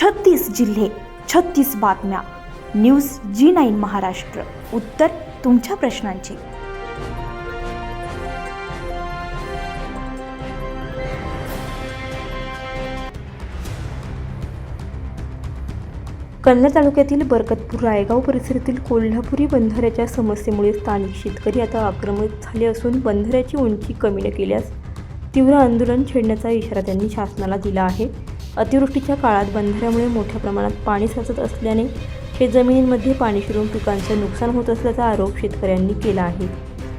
36 जिल्हे, 36 बातम्या. News G9 Maharashtra. उत्तर तुमच्या प्रश्नांची. कन्नड तालुक्यातील बरकतपूर रायगाव परिसरातील कोल्हापुरी बंधाऱ्याच्या समस्येमुळे स्थानिक शेतकरी आता आक्रमक झाले असून बंधाऱ्याची उंची कमी न केल्यास तीव्र आंदोलन छेडण्याचा इशारा त्यांनी शासनाला दिला आहे. अतिवृष्टीच्या काळात बंधाऱ्यामुळे मोठ्या प्रमाणात पाणी साचत असल्याने शेतजमिनींमध्ये पाणी शिरून पिकांचं नुकसान होत असल्याचा आरोप शेतकऱ्यांनी केला आहे.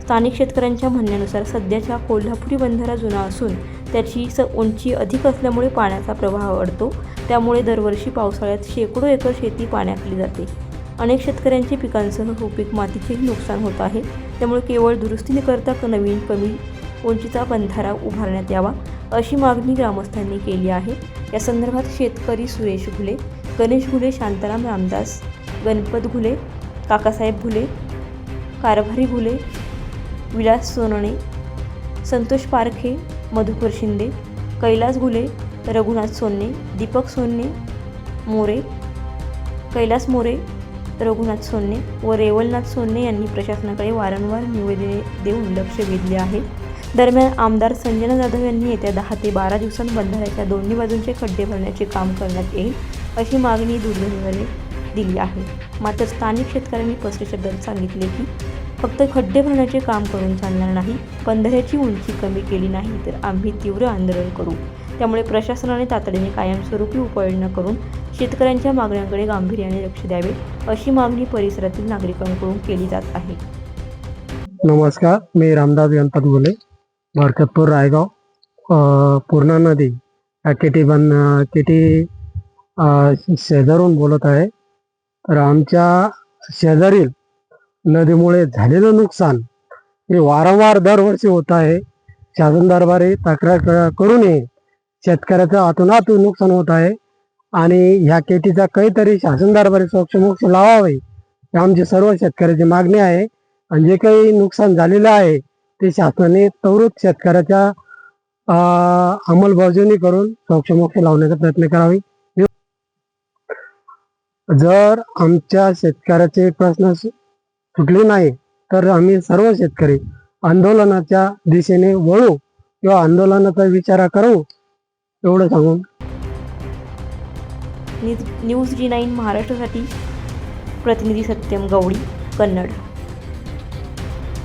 स्थानिक शेतकऱ्यांच्या म्हणण्यानुसार सध्याचा कोल्हापुरी बंधारा जुना असून त्याची उंची अधिक असल्यामुळे पाण्याचा प्रवाह अडतो. त्यामुळे दरवर्षी पावसाळ्यात शेकडो एकर शेती पाण्याखाली जाते. अनेक शेतकऱ्यांचे पिकांसह पीक मातीचेही नुकसान होत आहे. त्यामुळे केवळ दुरुस्ती न करता नवीन कमी उंचीचा बंधारा उभारण्यात यावा अशी मागणी ग्रामस्थांनी केली आहे. या संदर्भात शेतकरी सुरेश घुले, गणेश घुले, शांताराम रामदास, गणपत घुले, काकासाहेब घुले, कारभारी घुले, विलास सोनणे, संतोष पारखे, मधुकर शिंदे, कैलास घुले, रघुनाथ सोन्ने, दीपक सोन्ने मोरे, कैलास मोरे, रघुनाथ सोन्ने व रेवलनाथ सोन्ने यांनी प्रशासनाकडे वारंवार निवेदने देऊन लक्ष वेधले आहे. दरम्यान आमदार संजना जाधव यांनी येत्या 10 ते 12 दिवसांत बंधाऱ्याच्या दोन्ही बाजूंचे खड्डे भरण्याचे काम करण्यात येईल अशी मागणी दूरध्वनीद्वारे दिली आहे. मात्र स्थानिक शेतकऱ्यांनी स्पष्ट शब्दात सांगितले की फक्त खड्डे भरण्याचे काम करून चालणार नाही, बंधाऱ्याची उंची कमी केली नाही तर आम्ही तीव्र आंदोलन करू. त्यामुळे प्रशासनाने तातडीने कायमस्वरूपी उपाययोजना करून शेतकऱ्यांच्या मागण्यांकडे गांभीर्याने लक्ष द्यावे अशी मागणी परिसरातील नागरिकांकडून केली जात आहे. नमस्कार, मी रामदास गणपत घुले, बरकतपूर रायगाव. पूर्णा नदी केटी शेजारून बोलत आहे. तर आमच्या शेजारील नदीमुळे झालेलं नुकसान हे वारंवार दरवर्षी होत आहे. शासन दरबारी तक्रार करूनही शेतकऱ्याचं आतून नुकसान होत आहे आणि ह्या केटीचा काहीतरी शासन दरबारी सोक्षमोक्ष लावावे ही आमची सर्व शेतकऱ्याची मागणी आहे. आणि जे काही नुकसान झालेलं आहे ते शासनाने त्वरित शेतकऱ्याच्या अंमलबजावणी करून सोक्षमोक्ष लावण्याचा प्रयत्न करावे. जर आमच्या शेतकऱ्याचे प्रश्न सुटले नाही तर आम्ही सर्व शेतकरी आंदोलनाच्या दिशेने वळू किंवा आंदोलनाचा विचार करू एवढं सांगून न्यूज G9 महाराष्ट्रासाठी प्रतिनिधी सत्यम गवळी, कन्नड.